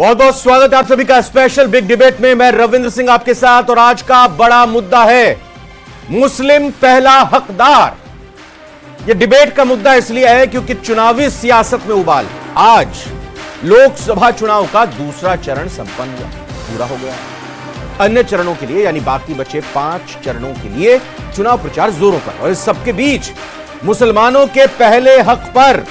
बहुत बहुत स्वागत है आप सभी का स्पेशल बिग डिबेट में। मैं रविंद्र सिंह आपके साथ और आज का बड़ा मुद्दा है मुस्लिम पहला हकदार। यह डिबेट का मुद्दा इसलिए है क्योंकि चुनावी सियासत में उबाल। आज लोकसभा चुनाव का दूसरा चरण संपन्न हुआ, पूरा हो गया। अन्य चरणों के लिए यानी बाकी बचे 5 चरणों के लिए चुनाव प्रचार जोरों पर, और इस सबके बीच मुसलमानों के पहले हक पर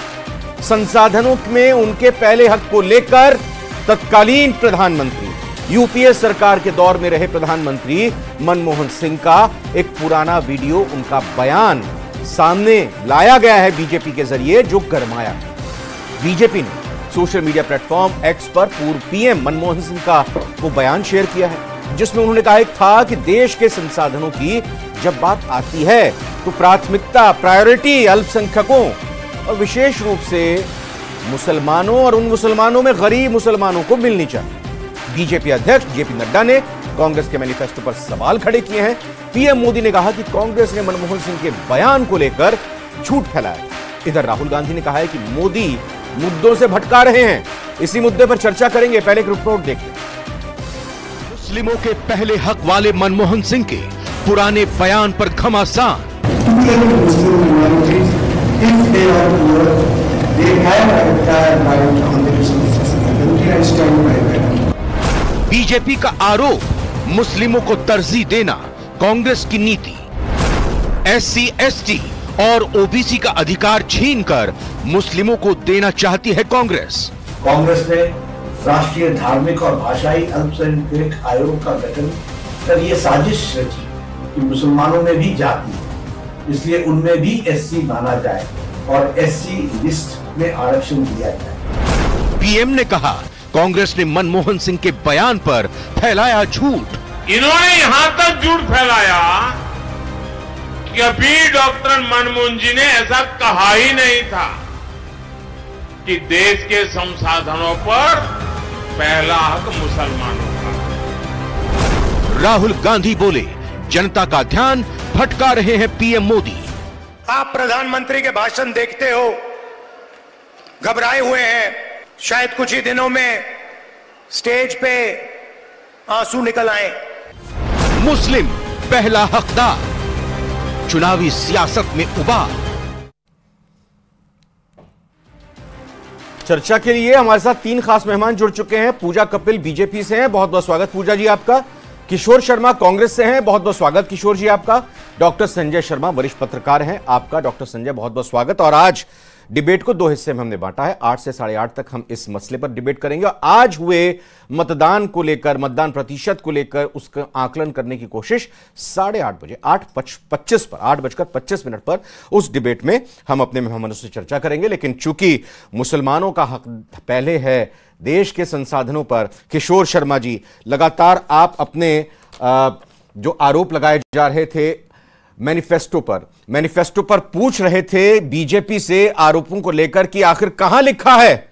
संसाधनों में उनके पहले हक को लेकर तत्कालीन प्रधानमंत्री यूपीए सरकार के दौर में रहे प्रधानमंत्री मनमोहन सिंह का एक पुराना वीडियो, उनका बयान सामने लाया गया है बीजेपी के जरिए, जो गरमाया। बीजेपी ने सोशल मीडिया प्लेटफॉर्म एक्स पर पूर्व पीएम मनमोहन सिंह का वो बयान शेयर किया है, जिसमें उन्होंने कहा था कि देश के संसाधनों की जब बात आती है तो प्रायोरिटी अल्पसंख्यकों और विशेष रूप से मुसलमानों और उन मुसलमानों में गरीब मुसलमानों को मिलनी चाहिए। बीजेपी अध्यक्ष जेपी नड्डा ने कांग्रेस के मैनिफेस्टो पर सवाल खड़े किए हैं। पीएम मोदी ने कहा कि कांग्रेस ने मनमोहन सिंह के बयान को लेकर झूठ फैलाया। इधर राहुल गांधी ने कहा है कि मोदी मुद्दों से भटका रहे हैं। इसी मुद्दे पर चर्चा करेंगे, पहले एक रिपोर्ट देखते हैं। मुस्लिमों के पहले हक वाले मनमोहन सिंह के पुराने बयान पर घमासान। बीजेपी का आरोप, मुस्लिमों को तरजीह देना कांग्रेस की नीति। एससी, एसटी और ओबीसी का अधिकार छीनकर मुस्लिमों को देना चाहती है कांग्रेस। कांग्रेस ने राष्ट्रीय धार्मिक और भाषाई अल्पसंख्यक आयोग का गठन कर ये साजिश रची कि मुसलमानों में भी जाति है, इसलिए उनमें भी एससी माना जाए और एससी लिस्ट में आरक्षण दिया जाए। पीएम ने कहा कांग्रेस ने मनमोहन सिंह के बयान पर फैलाया झूठ। इन्होंने यहां तक झूठ फैलाया कि अभी डॉक्टर मनमोहन जी ने ऐसा कहा ही नहीं था कि देश के संसाधनों पर पहला हक मुसलमानों का। राहुल गांधी बोले जनता का ध्यान भटका रहे हैं पीएम मोदी। आप प्रधानमंत्री के भाषण देखते हो, घबराए हुए हैं, शायद कुछ ही दिनों में स्टेज पे आंसू निकल आए। मुस्लिम पहला हकदार, चुनावी सियासत में उबाल। चर्चा के लिए हमारे साथ 3 खास मेहमान जुड़ चुके हैं। पूजा कपिल बीजेपी से हैं, बहुत बहुत स्वागत पूजा जी आपका। किशोर शर्मा कांग्रेस से हैं, बहुत बहुत स्वागत किशोर जी आपका। डॉक्टर संजय शर्मा वरिष्ठ पत्रकार हैं, आपका डॉक्टर संजय बहुत बहुत स्वागत। और आज डिबेट को 2 हिस्से में हमने बांटा है, 8 से 8:30 तक हम इस मसले पर डिबेट करेंगे। और आज हुए मतदान को लेकर, मतदान प्रतिशत को लेकर उसका आकलन करने की कोशिश 8:30 बजे 8:25 पर उस डिबेट में हम अपने मेहमानों से चर्चा करेंगे। लेकिन चूंकि मुसलमानों का हक पहले है देश के संसाधनों पर, किशोर शर्मा जी लगातार आप अपने जो आरोप लगाए जा रहे थे मैनिफेस्टो पर पूछ रहे थे बीजेपी से आरोपों को लेकर कि आखिर कहां लिखा है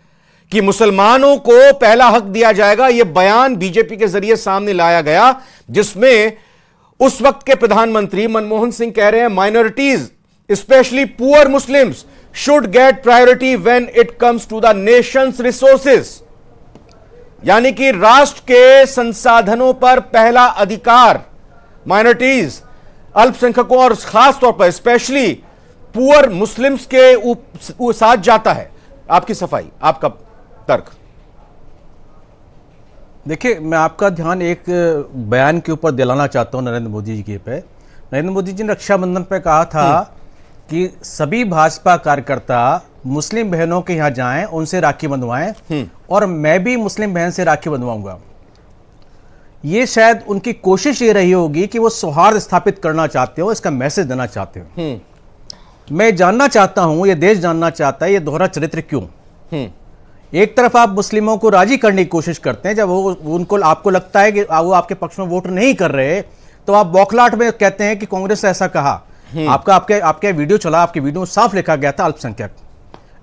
कि मुसलमानों को पहला हक दिया जाएगा। यह बयान बीजेपी के जरिए सामने लाया गया, जिसमें उस वक्त के प्रधानमंत्री मनमोहन सिंह कह रहे हैं minorities specially poor Muslims should get priority when it comes to the nation's resources, यानी कि राष्ट्र के संसाधनों पर पहला अधिकार माइनॉरिटीज, अल्पसंख्यकों और खास तौर पर स्पेशली पुअर मुस्लिम्स के साथ जाता है। आपकी सफाई, आपका तर्क। देखिए, मैं आपका ध्यान एक बयान के ऊपर दिलाना चाहता हूं नरेंद्र मोदी जी के पे। नरेंद्र मोदी जी ने रक्षाबंधन पे कहा था कि सभी भाजपा कार्यकर्ता मुस्लिम बहनों के यहां जाएं, उनसे राखी बंधवाएं और मैं भी मुस्लिम बहन से राखी बंधवाऊंगा। ये शायद उनकी कोशिश ये रही होगी कि वो सौहार्द स्थापित करना चाहते हो, इसका मैसेज देना चाहते हो। मैं जानना चाहता हूं, ये देश जानना चाहता है, ये दोहरा चरित्र क्यों। एक तरफ आप मुस्लिमों को राजी करने की कोशिश करते हैं, जब वो उनको आपको लगता है कि वो आपके पक्ष में वोट नहीं कर रहे, तो आप बौखलाहट में कहते हैं कि कांग्रेस ने ऐसा कहा। आपका वीडियो चला, आपके वीडियो में साफ लिखा गया था अल्पसंख्यक।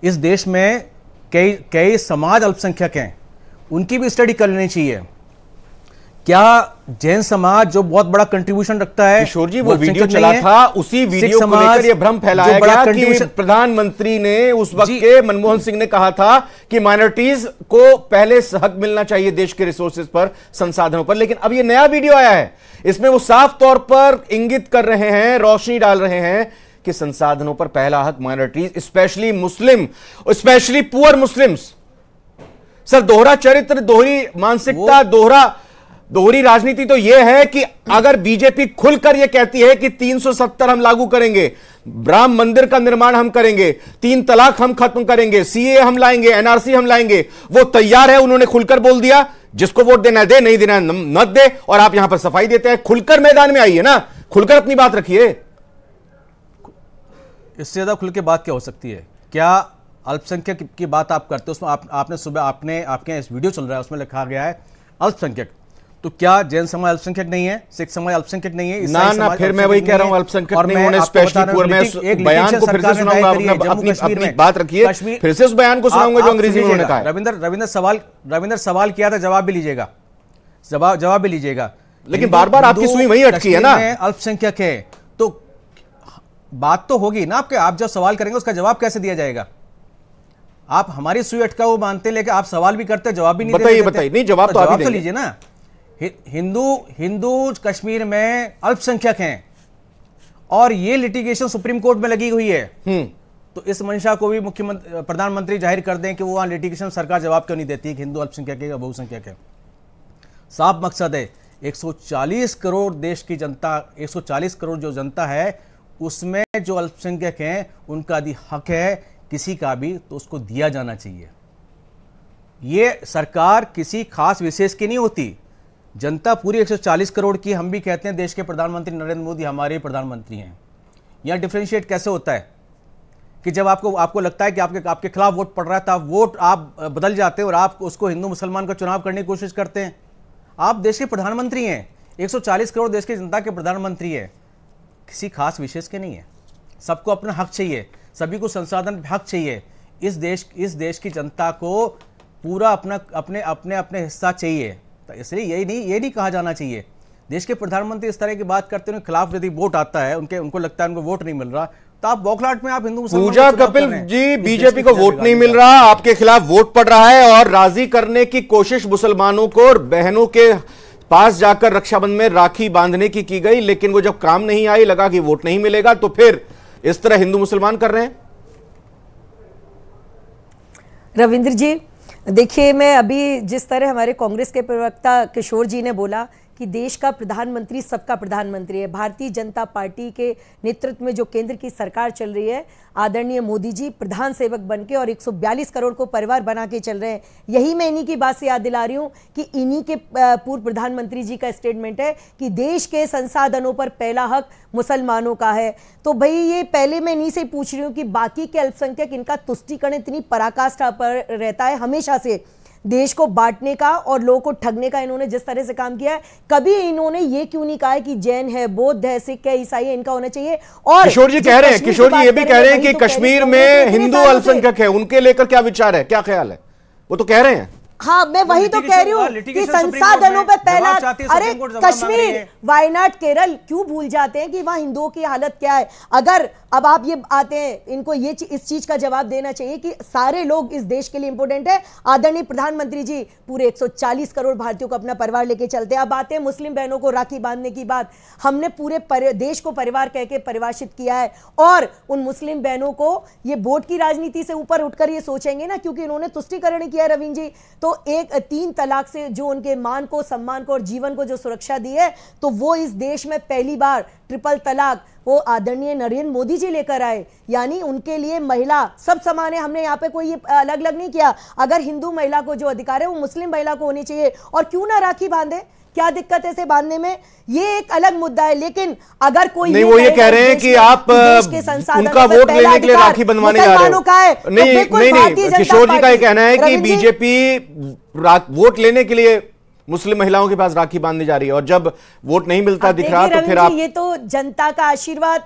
इस देश में कई समाज अल्पसंख्यक हैं, उनकी भी स्टडी कर लेनी चाहिए। क्या जैन समाज जो बहुत बड़ा कंट्रीब्यूशन रखता है, किशोर जी वो वीडियो चला था, उसी वीडियो को लेकर ये भ्रम फैलाया गया कि प्रधानमंत्री ने उस वक्त के मनमोहन सिंह ने कहा था कि माइनॉरिटीज को पहले हक मिलना चाहिए देश के रिसोर्सेज पर, संसाधनों पर। लेकिन अब ये नया वीडियो आया है, इसमें वो साफ तौर पर इंगित कर रहे हैं, रोशनी डाल रहे हैं कि संसाधनों पर पहला हक माइनॉरिटीज, स्पेशली मुस्लिम, स्पेशली पुअर मुस्लिम्स। सर दोहरा चरित्र, दोहरी मानसिकता, दोहरी राजनीति तो यह है कि अगर बीजेपी खुलकर यह कहती है कि 370 हम लागू करेंगे, राम मंदिर का निर्माण हम करेंगे, 3 तलाक हम खत्म करेंगे, सीए हम लाएंगे, एनआरसी हम लाएंगे, वो तैयार है, उन्होंने खुलकर बोल दिया, जिसको वोट देना है दे, नहीं देना मत दे। और आप यहां पर सफाई देते हैं, खुलकर मैदान में आइए ना, खुलकर अपनी बात रखिए। इससे ज्यादा खुल के बात क्या हो सकती है? क्या अल्पसंख्यक की बात आप करते हो, उसमें आपने सुबह आपके इस वीडियो चल रहा है उसमें लिखा गया है अल्पसंख्यक, तो क्या जैन समाज अल्पसंख्यक नहीं है, सिख समाज अल्पसंख्यक नहीं है? ना फिर मैं वही कह रहा हूं, अल्पसंख्यक नहीं होने, स्पेशली पुअर। मैं बयान को फिर से सुनाऊंगा, अपनी बात रखिए, फिर से उस बयान को सुनाऊंगा जो अंग्रेजी में उन्होंने कहा है। रविंदर सवाल किया था, जवाब भी लीजिएगा, जवाब भी लीजिएगा। लेकिन बार बार आपकी सुई वही अटकी है ना, अल्पसंख्यक है तो बात तो होगी ना आपके, आप जब सवाल करेंगे उसका जवाब कैसे दिया जाएगा? आप हमारी सुई अटका वो मानते हैं, लेकिन आप सवाल भी करते, जवाब भी नहीं देते। बताइए, नहीं जवाब तो आप ही लीजिए ना। हिंदू कश्मीर में अल्पसंख्यक हैं और ये लिटिगेशन सुप्रीम कोर्ट में लगी हुई है, तो इस मंशा को भी मुख्यमंत्री प्रधानमंत्री जाहिर कर दें कि वो वहां लिटिगेशन सरकार जवाब क्यों नहीं देती कि हिंदू अल्पसंख्यक है या बहुसंख्यक है। साफ मकसद है, 140 करोड़ देश की जनता, 140 करोड़ जो जनता है उसमें जो अल्पसंख्यक हैं उनका यदि हक है किसी का भी तो उसको दिया जाना चाहिए। ये सरकार किसी खास विशेष की नहीं होती, जनता पूरी 140 करोड़ की। हम भी कहते हैं देश के प्रधानमंत्री नरेंद्र मोदी हमारे प्रधानमंत्री हैं। यहां डिफरेंशिएट कैसे होता है कि जब आपको लगता है कि आपके खिलाफ वोट पड़ रहा है, तो आप वोट बदल जाते हैं और आप उसको हिंदू मुसलमान का चुनाव करने की कोशिश करते हैं। आप देश के प्रधानमंत्री हैं, 140 करोड़ देश की जनता के प्रधानमंत्री है, किसी खास विशेष के नहीं है। सबको अपना हक चाहिए, सभी को संसाधन हक चाहिए। इस देश की जनता को पूरा अपने हिस्सा चाहिए। तो इसलिए ये नहीं कहा जाना चाहिए। देश के प्रधानमंत्री इस तरह की बात करते हैं, खिलाफ यदि वोट आता है, उनको लगता है उनको वोट नहीं मिल रहा, तो आप बौखलाहट में आप हिंदू मुसलमान पूजा कपिल जी, बीजेपी को वोट नहीं मिल रहा, आपके खिलाफ वोट पड़ रहा है और राजी करने की कोशिश मुसलमानों को और बहनों के पास जाकर रक्षाबंधन में राखी बांधने की गई, लेकिन वो जब काम नहीं आई, लगा कि वोट नहीं मिलेगा, तो फिर इस तरह हिंदू मुसलमान कर रहे हैं। रविंद्र जी देखिए, मैं अभी जिस तरह हमारे कांग्रेस के प्रवक्ता किशोर जी ने बोला कि देश का प्रधानमंत्री सबका प्रधानमंत्री है, भारतीय जनता पार्टी के नेतृत्व में जो केंद्र की सरकार चल रही है, आदरणीय मोदी जी प्रधान सेवक बनके और 142 करोड़ को परिवार बना के चल रहे हैं। यही मैं इन्हीं की बात से याद दिला रही हूँ कि इन्हीं के पूर्व प्रधानमंत्री जी का स्टेटमेंट है कि देश के संसाधनों पर पहला हक मुसलमानों का है। तो भाई ये पहले मैं इन्हीं से पूछ रही हूँ कि बाकी के अल्पसंख्यक, इनका तुष्टीकरण इतनी पराकाष्ठा पर रहता है हमेशा से, देश को बांटने का और लोगों को ठगने का इन्होंने जिस तरह से काम किया है, कभी इन्होंने ये क्यों नहीं कहा है कि जैन है, बौद्ध है, सिख है, ईसाई है, इनका होना चाहिए। और किशोर जी कह रहे हैं, किशोर जी ये भी कह रहे हैं कि कश्मीर में हिंदू अल्पसंख्यक है, उनके लेकर क्या विचार है, क्या ख्याल है, वो तो कह रहे हैं। हाँ, मैं वही तो कह रही हूँ कि संसाधनों पे पहला, अरे कश्मीर, वायनाड, केरल क्यों भूल जाते हैं कि वहां हिंदुओं की हालत क्या है। अगर अब आप ये आते हैं, इनको ये इस चीज का जवाब देना चाहिए कि सारे लोग इस देश के लिए इंपॉर्टेंट है। आदरणीय प्रधानमंत्री जी पूरे 140 करोड़ भारतीयों को अपना परिवार लेके चलते हैं। अब आते हैं मुस्लिम बहनों को राखी बांधने की बात, हमने पूरे देश को परिवार कह के परिभाषित किया है और उन मुस्लिम बहनों को ये वोट की राजनीति से ऊपर उठकर ये सोचेंगे ना, क्योंकि इन्होंने तुष्टीकरण किया रविंद्र जी, तो 3 तलाक से जो उनके मान को, सम्मान को और जीवन को जो सुरक्षा दी है, तो वो इस देश में पहली बार ट्रिपल तलाक वो आदरणीय नरेंद्र मोदी जी लेकर आए। यानी उनके लिए महिला सब समान है। हमने यहाँ पे कोई अलग अलग नहीं किया। अगर हिंदू महिला को जो अधिकार है वो मुस्लिम महिला को होनी चाहिए, और क्यों ना राखी बांधे, क्या दिक्कत है इसे बांधने में, ये एक अलग मुद्दा है। लेकिन अगर कोई नहीं, वो ये कह रहे हैं कि आप उनका वोट लेने के लिए राखी बंधवाने जा रहे हो। नहीं, किशोर जी का ये कहना है कि बीजेपी वोट लेने के लिए मुस्लिम महिलाओं के पास राखी बांधने जा रही है, और जब वोट नहीं मिलता दिख रहा तो फिर आप, ये तो जनता का आशीर्वाद,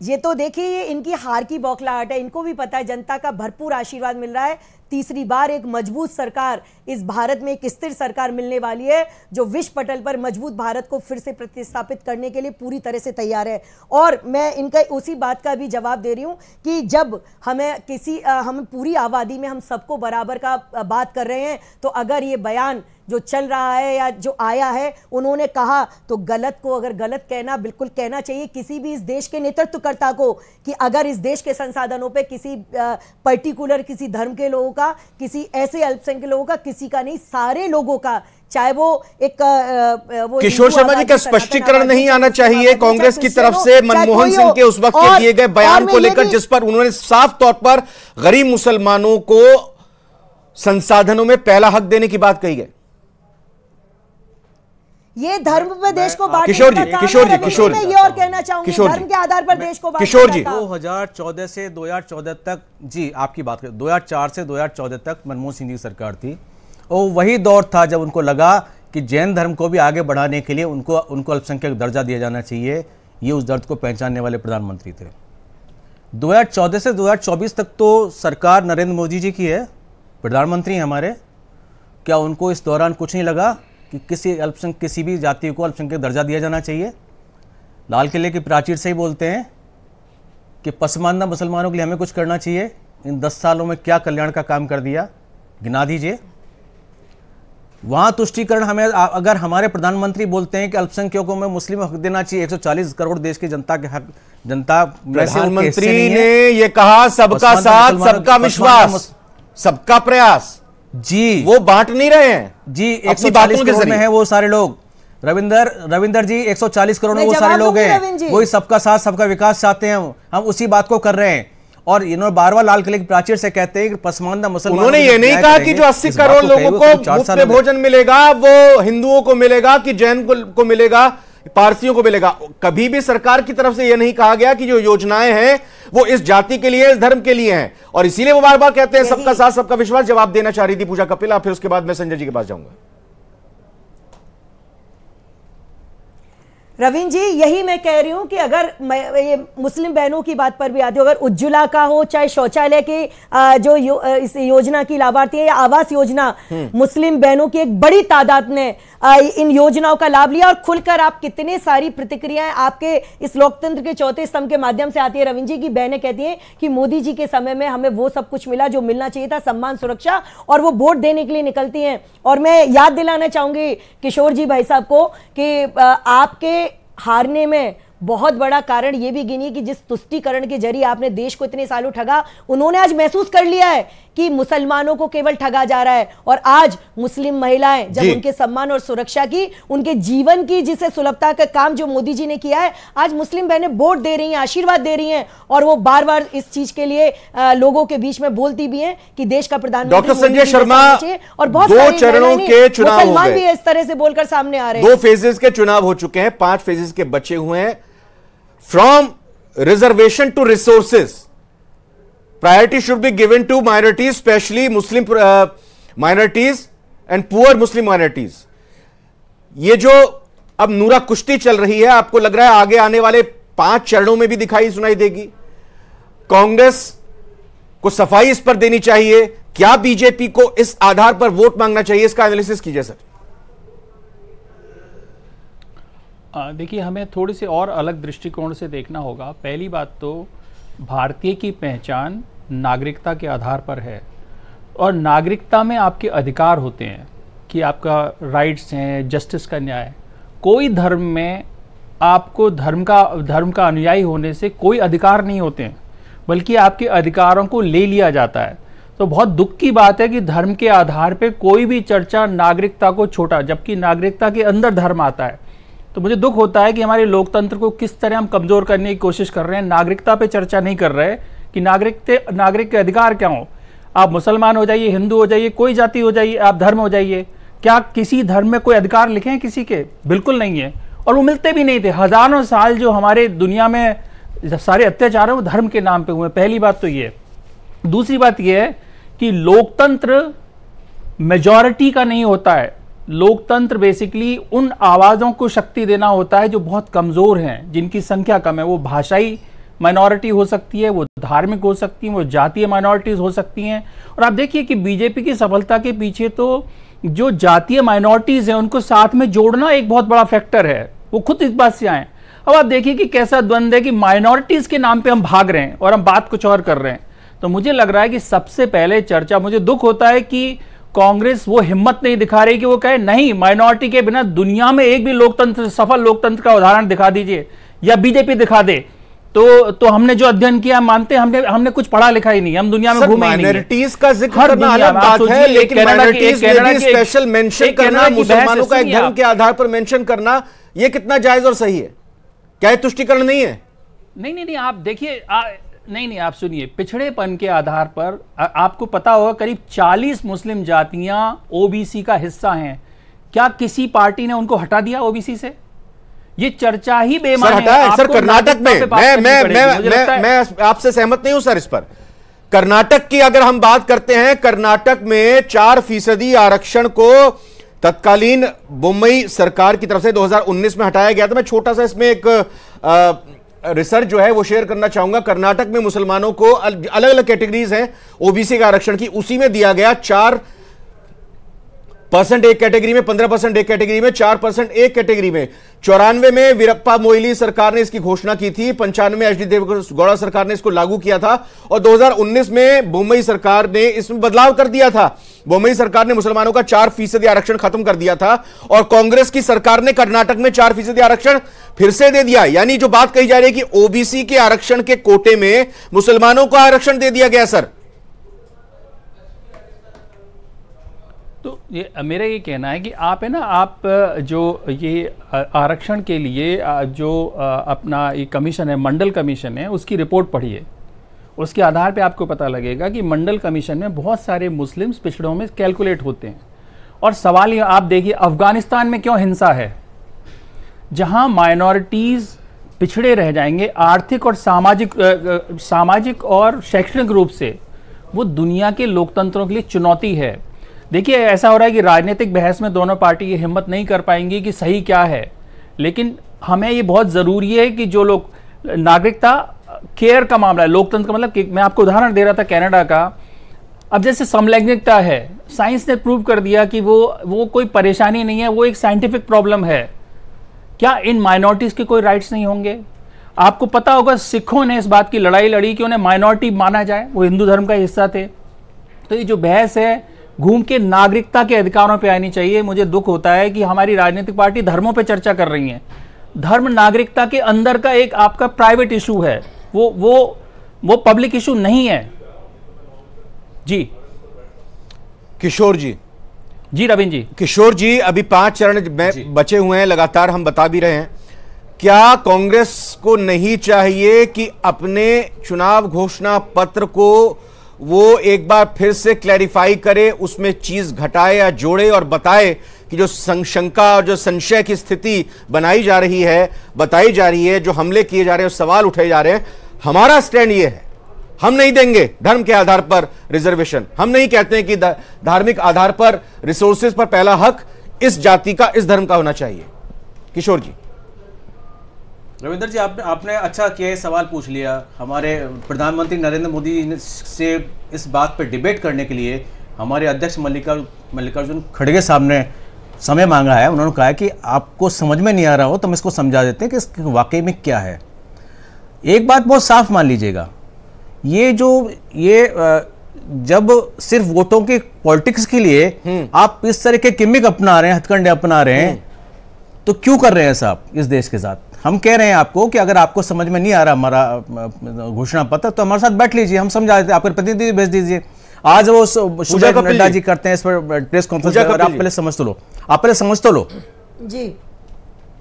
ये तो देखिए ये इनकी हार की बौखलाहट है। इनको भी पता है जनता का भरपूर आशीर्वाद मिल रहा है। तीसरी बार एक मजबूत सरकार इस भारत में, एक स्थिर सरकार मिलने वाली है जो विश्व पटल पर मजबूत भारत को फिर से प्रतिस्थापित करने के लिए पूरी तरह से तैयार है। और मैं इनका उसी बात का भी जवाब दे रही हूं कि जब हम पूरी आबादी में हम सबको बराबर का बात कर रहे हैं, तो अगर ये बयान जो चल रहा है या जो आया है उन्होंने कहा तो गलत को अगर गलत कहना बिल्कुल कहना चाहिए किसी भी इस देश के नेतृत्वकर्ता को, कि अगर इस देश के संसाधनों पे किसी पर्टिकुलर किसी धर्म के लोगों का, किसी ऐसे अल्पसंख्यक लोगों का, किसी का नहीं, सारे लोगों का, चाहे वो एक वो किशोर शर्मा जी का स्पष्टीकरण नहीं आना चाहिए कांग्रेस की तरफ से मनमोहन सिंह के उस वक्त के दिए गए बयान को लेकर, जिस पर उन्होंने साफ तौर पर गरीब मुसलमानों को संसाधनों में पहला हक देने की बात कही गई। ये धर्म पे देश को बांटने किशोर जी मैं ये और कहना चाहूंगी, धर्म के आधार पर देश को किशोर जी 2014 से 2014 तक, जी आपकी बात करें, 2004 से 2014 तक मनमोहन सिंह की सरकार थी और वही दौर था जब उनको लगा कि जैन धर्म को भी आगे बढ़ाने के लिए उनको अल्पसंख्यक दर्जा दिया जाना चाहिए। ये उस दर्द को पहचानने वाले प्रधानमंत्री थे। 2014 से 2024 तक तो सरकार नरेंद्र मोदी जी की है, प्रधानमंत्री हमारे। क्या उनको इस दौरान कुछ नहीं लगा कि किसी भी जाति को अल्पसंख्यक दर्जा दिया जाना चाहिए? लाल किले की प्राचीर से ही बोलते हैं कि पसमानदा मुसलमानों के लिए हमें कुछ करना चाहिए। इन 10 सालों में क्या कल्याण का काम कर दिया, गिना दीजिए। वहाँ तुष्टीकरण हमें, अगर हमारे प्रधानमंत्री बोलते हैं कि अल्पसंख्यकों में मुस्लिम हक देना चाहिए, 140 करोड़ देश की जनता के हक, जनता प्रधानमंत्री ने ये कहा सबका साथ सबका विश्वास सबका प्रयास, जी वो बांट नहीं रहे हैं जी। 140 करोड़ में है वो सारे लोग, रविंदर जी 140 करोड़ में वो सारे लोग हैं, वही सबका साथ सबका विकास चाहते हैं। हम उसी बात को कर रहे हैं। और इन्होंने बार-बार लाल किले की प्राचीर से कहते हैं कि पसमानदा मुसलमानों, उन्होंने ये नहीं कहा कि जो 80 करोड़ लोगों को मुफ्त में भोजन मिलेगा वो हिंदुओं को मिलेगा कि जैन को मिलेगा, पारसियों को मिलेगा। कभी भी सरकार की तरफ से यह नहीं कहा गया कि जो योजनाएं हैं वो इस जाति के लिए, इस धर्म के लिए हैं। और इसीलिए वो बार बार कहते हैं सबका साथ सबका विश्वास। जवाब देना चाह रही थी पूजा कपिल, फिर उसके बाद मैं संजय जी के पास जाऊंगा। रविंद्र जी, यही मैं कह रही हूं कि अगर ये मुस्लिम बहनों की बात पर भी आती हो, अगर उज्ज्वला का हो, चाहे शौचालय के जो इस योजना की लाभार्थी है या आवास योजना, मुस्लिम बहनों की एक बड़ी तादाद ने इन योजनाओं का लाभ लिया। और खुलकर आप कितने सारी प्रतिक्रियाएं आपके इस लोकतंत्र के चौथे स्तंभ के माध्यम से आती है रविंद्र जी, की बहनें कहती हैं कि मोदी जी के समय में हमें वो सब कुछ मिला जो मिलना चाहिए था, सम्मान, सुरक्षा, और वो वोट देने के लिए निकलती हैं। और मैं याद दिलाना चाहूंगी किशोर जी भाई साहब को कि आपके हारने में बहुत बड़ा कारण यह भी गिनी कि जिस तुष्टीकरण के जरिए आपने देश को इतने सालों ठगा, उन्होंने आज महसूस कर लिया है कि मुसलमानों को केवल ठगा जा रहा है। और आज मुस्लिम महिलाएं जब उनके सम्मान और सुरक्षा की, उनके जीवन की जिसे सुलभता का काम जो मोदी जी ने किया है, आज मुस्लिम बहनें वोट दे रही हैं, आशीर्वाद दे रही हैं। और वो बार बार इस चीज के लिए लोगों के बीच में बोलती भी हैं कि देश का प्रधानमंत्री डॉक्टर संजय शर्मा, और बहुत दो चरणों के चुनाव मुसलमान भी इस तरह से बोलकर सामने आ रहे हैं। 2 फेजेस के चुनाव हो चुके हैं, 5 फेजेस के बचे हुए हैं। From reservation to resources, priority should be given to minorities, especially Muslim minorities and poor Muslim minorities. ये जो अब नूरा कुश्ती चल रही है, आपको लग रहा है आगे आने वाले 5 चरणों में भी दिखाई सुनाई देगी? कांग्रेस को सफाई इस पर देनी चाहिए, क्या बीजेपी को इस आधार पर वोट मांगना चाहिए? इसका एनालिसिस कीजिए सर। देखिए, हमें थोड़ी सी और अलग दृष्टिकोण से देखना होगा। पहली बात तो भारतीय की पहचान नागरिकता के आधार पर है, और नागरिकता में आपके अधिकार होते हैं कि आपका राइट्स हैं, जस्टिस का न्याय। कोई धर्म में आपको धर्म का अनुयायी होने से कोई अधिकार नहीं होते हैं, बल्कि आपके अधिकारों को ले लिया जाता है। तो बहुत दुख की बात है कि धर्म के आधार पर कोई भी चर्चा नागरिकता को छोटा, जबकि नागरिकता के अंदर धर्म आता है। तो मुझे दुख होता है कि हमारे लोकतंत्र को किस तरह हम कमज़ोर करने की कोशिश कर रहे हैं। नागरिकता पे चर्चा नहीं कर रहे कि नागरिक के अधिकार क्या हो। आप मुसलमान हो जाइए, हिंदू हो जाइए, कोई जाति हो जाइए, आप धर्म हो जाइए, क्या किसी धर्म में कोई अधिकार लिखे हैं किसी के? बिल्कुल नहीं है, और वो मिलते भी नहीं थे। हजारों साल जो हमारे दुनिया में सारे अत्याचार हैं वो धर्म के नाम पे हुए। पहली बात तो ये। दूसरी बात ये है कि लोकतंत्र मेजॉरिटी का नहीं होता है। लोकतंत्र बेसिकली उन आवाज़ों को शक्ति देना होता है जो बहुत कमज़ोर हैं, जिनकी संख्या कम है। वो भाषाई माइनॉरिटी हो सकती है, वो धार्मिक हो सकती है, वो जातीय माइनॉरिटीज हो सकती हैं। और आप देखिए कि बीजेपी की सफलता के पीछे तो जो जातीय माइनॉरिटीज हैं उनको साथ में जोड़ना एक बहुत बड़ा फैक्टर है, वो खुद इस बात से आए। अब आप देखिए कि कैसा द्वंद्व है कि माइनॉरिटीज के नाम पे हम भाग रहे हैं और हम बात कुछ और कर रहे हैं। तो मुझे लग रहा है कि सबसे पहले चर्चा, मुझे दुख होता है कि कांग्रेस वो हिम्मत नहीं दिखा रही कि वो कहे नहीं, माइनॉरिटी के बिना दुनिया में एक भी लोकतंत्र, सफल लोकतंत्र का उदाहरण दिखा दीजिए या बीजेपी दिखा दे। तो हमने जो अध्ययन किया मानते हैं, हमने कुछ पढ़ा लिखा ही नहीं, हम दुनिया में घूमे ही नहीं। माइनॉरिटीज का जिक्र करना अलग बात है, लेकिन माइनॉरिटीज में भी स्पेशल मेंशन करना, मुसलमानों का एक धर्म के आधार पर मेंशन करना, ये कितना जायज और सही है? क्या तुष्टिकरण नहीं है? नहीं, आप देखिए, नहीं, आप सुनिए, पिछड़ेपन के आधार पर आपको पता होगा करीब 40 मुस्लिम जातियां ओबीसी का हिस्सा हैं। क्या किसी पार्टी ने उनको हटा दिया ओबीसी से? ये चर्चा ही बेमान है। सर कर्नाटक में मैं आपसे सहमत नहीं हूं सर इस पर। कर्नाटक की अगर हम बात करते हैं, कर्नाटक में 4% आरक्षण को तत्कालीन बोम्मई सरकार की तरफ से 2019 में हटाया गया था। मैं छोटा सा इसमें एक रिसर्च जो है वो शेयर करना चाहूंगा। कर्नाटक में मुसलमानों को अलग अलग कैटेगरीज हैं ओबीसी का आरक्षण की, उसी में दिया गया 4% एक कैटेगरी में, 15% एक कैटेगरी में, 4% एक कैटेगरी में। 94 में वीरप्पा मोइली सरकार ने इसकी घोषणा की थी, 95 में एचडी देवेगौड़ा सरकार ने इसको लागू किया था और 2019 में बोम्मई सरकार ने इसमें बदलाव कर दिया था। बोम्मई सरकार ने मुसलमानों का 4% आरक्षण खत्म कर दिया था और कांग्रेस की सरकार ने कर्नाटक में 4% आरक्षण फिर से दे दिया। यानी जो बात कही जा रही है कि ओबीसी के आरक्षण के कोटे में मुसलमानों को आरक्षण दे दिया गया। सर तो ये मेरा ये कहना है कि आप है ना, आप जो ये आरक्षण के लिए जो अपना ये कमीशन है, मंडल कमीशन है, उसकी रिपोर्ट पढ़िए। उसके आधार पे आपको पता लगेगा कि मंडल कमीशन में बहुत सारे मुस्लिम्स पिछड़ों में कैलकुलेट होते हैं। और सवाल ये आप देखिए, अफगानिस्तान में क्यों हिंसा है? जहां माइनॉरिटीज पिछड़े रह जाएंगे आर्थिक और सामाजिक और शैक्षणिक रूप से, वो दुनिया के लोकतंत्रों के लिए चुनौती है। देखिए, ऐसा हो रहा है कि राजनीतिक बहस में दोनों पार्टी ये हिम्मत नहीं कर पाएंगी कि सही क्या है, लेकिन हमें ये बहुत ज़रूरी है कि जो लोग नागरिकता केयर का मामला है, लोकतंत्र का मतलब कि मैं आपको उदाहरण दे रहा था कनाडा का। अब जैसे समलैंगिकता है, साइंस ने प्रूव कर दिया कि वो कोई परेशानी नहीं है, वो एक साइंटिफिक प्रॉब्लम है। क्या इन माइनॉरिटीज़ के कोई राइट्स नहीं होंगे? आपको पता होगा सिखों ने इस बात की लड़ाई लड़ी कि उन्हें माइनॉरिटी माना जाए, वो हिंदू धर्म का हिस्सा थे। तो ये जो बहस है घूम के नागरिकता के अधिकारों पे आनी चाहिए। मुझे दुख होता है कि हमारी राजनीतिक पार्टी धर्मों पे चर्चा कर रही है। धर्म नागरिकता के अंदर का एक आपका प्राइवेट इशू है, वो पब्लिक इशू नहीं है। जी किशोर जी। जी रविंद्र जी। किशोर जी, अभी 5 चरण बचे हुए हैं, लगातार हम बता भी रहे हैं। क्या कांग्रेस को नहीं चाहिए कि अपने चुनाव घोषणा पत्र को वो एक बार फिर से क्लैरिफाई करे, उसमें चीज घटाए या जोड़े और बताए कि जो शंका और जो संशय की स्थिति बताई जा रही है, जो हमले किए जा रहे हैं, सवाल उठाए जा रहे हैं, हमारा स्टैंड ये है, हम नहीं देंगे धर्म के आधार पर रिजर्वेशन। हम नहीं कहते हैं कि धार्मिक आधार पर रिसोर्सेज पर पहला हक इस जाति का, इस धर्म का होना चाहिए। किशोर जी। रविंदर जी, आपने अच्छा किया, सवाल पूछ लिया। हमारे प्रधानमंत्री नरेंद्र मोदी से इस बात पर डिबेट करने के लिए हमारे अध्यक्ष मल्लिकार्जुन खड़गे साहब ने समय मांगा है। उन्होंने कहा है कि आपको समझ में नहीं आ रहा हो तो हम इसको समझा देते हैं कि इसके वाकई में क्या है। एक बात बहुत साफ मान लीजिएगा, ये जब सिर्फ वोटों के पॉलिटिक्स के लिए आप इस तरह के किमिक अपना रहे हैं, हथकंडे अपना रहे हैं, तो क्यों कर रहे हैं साहब इस देश के साथ? हम कह रहे हैं आपको कि अगर आपको समझ में नहीं आ रहा हमारा घोषणा पत्र तो हमारे साथ बैठ लीजिए, हम समझा देते हैं, आपके प्रतिनिधि भेज दीजिए। आज वो सुजय नड्डा जी करते हैं इस पर प्रेस कॉन्फ्रेंस, आप पहले समझ तो लो जी।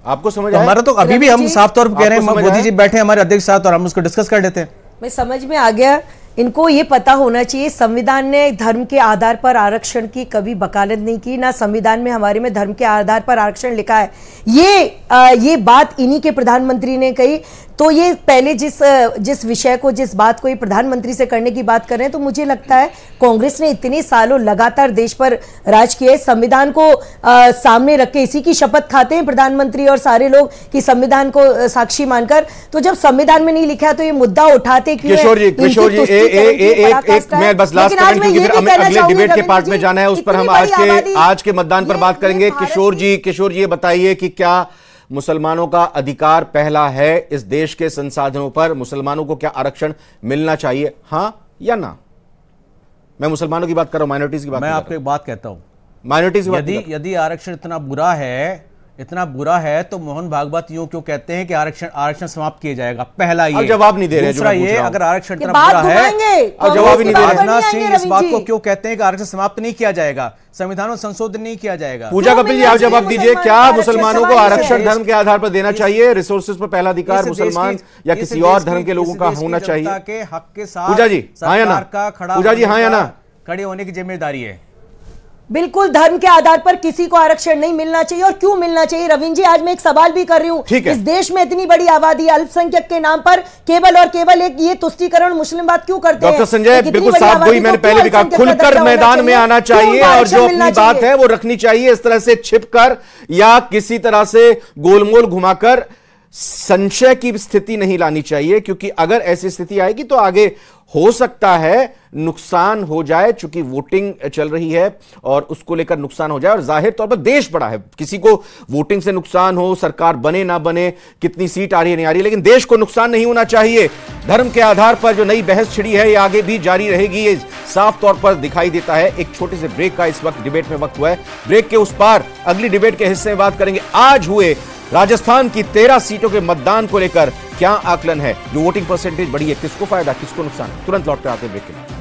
आपको समझ हमारा तो अभी भी हम साफ तौर पर कह रहे हैं, मोदी जी बैठे हमारे अध्यक्ष साथ और हम उसको डिस्कस कर लेते हैं। मैं समझ में आ गया। इनको ये पता होना चाहिए, संविधान ने धर्म के आधार पर आरक्षण की कभी वकालत नहीं की, ना संविधान में हमारे में धर्म के आधार पर आरक्षण लिखा है। ये बात इन्हीं के प्रधानमंत्री ने कही। तो ये पहले जिस विषय को, जिस बात को ये प्रधानमंत्री से करने की बात कर रहे हैं, तो मुझे लगता है कांग्रेस ने इतने सालों लगातार देश पर राज किया है। संविधान को सामने रख के इसी की शपथ खाते हैं प्रधानमंत्री और सारे लोग कि संविधान को साक्षी मानकर। तो जब संविधान में नहीं लिखा है तो ये मुद्दा उठाते क्यों? किशोर जी मैं बस लास्ट कमेंट, क्योंकि फिर हमें अगले डिबेट के पार्ट में जाना है, उस पर हम आज के मतदान पर बात करेंगे। किशोर जी ये बताइए कि क्या मुसलमानों का अधिकार पहला है इस देश के संसाधनों पर? मुसलमानों को क्या आरक्षण मिलना चाहिए, हां या ना? मैं मुसलमानों की बात कर रहा हूं, माइनॉरिटीज की बात। मैं आपको एक बात कहता हूं, माइनॉरिटीज की बात। यदि आरक्षण इतना बुरा है तो मोहन भागवत यूं क्यों कहते हैं कि आरक्षण समाप्त किया जाएगा? पहला ये जवाब नहीं दे रहे। दूसरा ये, अगर आरक्षण इतना बुरा है और जवाब ही नहीं दे रहे, राजनाथ सिंह इस बात को क्यों कहते हैं कि आरक्षण समाप्त नहीं किया जाएगा, संविधान में संशोधन नहीं किया जाएगा? पूजा कपिल जी आप जवाब दीजिए, क्या मुसलमानों को आरक्षण धर्म के आधार पर देना चाहिए? रिसोर्सेज पर पहला अधिकार मुसलमान या किसी और धर्म के लोगों का होना चाहिए? के हक के साथ पूजा जी हाँ या ना? पूजा जी हाँ या ना? खड़े होने की जिम्मेदारी है। बिल्कुल, धर्म के आधार पर किसी को आरक्षण नहीं मिलना चाहिए। और क्यों मिलना चाहिए रविंद्र जी, आज मैं एक सवाल भी कर रही हूं। इस देश में इतनी बड़ी आबादी, अल्पसंख्यक के नाम पर केवल और केवल एक ये तुष्टीकरण मुस्लिमवाद क्यों करते हैं? डॉक्टर संजय बिल्कुल साफ वही मैंने पहले भी कहा, खुलकर मैदान में आना चाहिए और जो अपनी बात है वो रखनी चाहिए। इस तरह से छिपकर या किसी तरह से गोलमोल घुमाकर संशय की स्थिति नहीं लानी चाहिए, क्योंकि अगर ऐसी स्थिति आएगी तो आगे हो सकता है नुकसान हो जाए। चूंकि वोटिंग चल रही है और उसको लेकर नुकसान हो जाए, और जाहिर तौर पर देश बड़ा है, किसी को वोटिंग से नुकसान हो, सरकार बने ना बने, कितनी सीट आ रही है नहीं आ रही, लेकिन देश को नुकसान नहीं होना चाहिए। धर्म के आधार पर जो नई बहस छिड़ी है ये आगे भी जारी रहेगी, ये साफ तौर पर दिखाई देता है। एक छोटे से ब्रेक का इस वक्त डिबेट में वक्त हुआ है। ब्रेक के उस पार अगली डिबेट के हिस्से में बात करेंगे आज हुए राजस्थान की 13 सीटों के मतदान को लेकर क्या आकलन है, जो वोटिंग परसेंटेज बढ़ी है, किसको फायदा किसको नुकसान। तुरंत लौट कर आते हैं ब्रेक के बाद।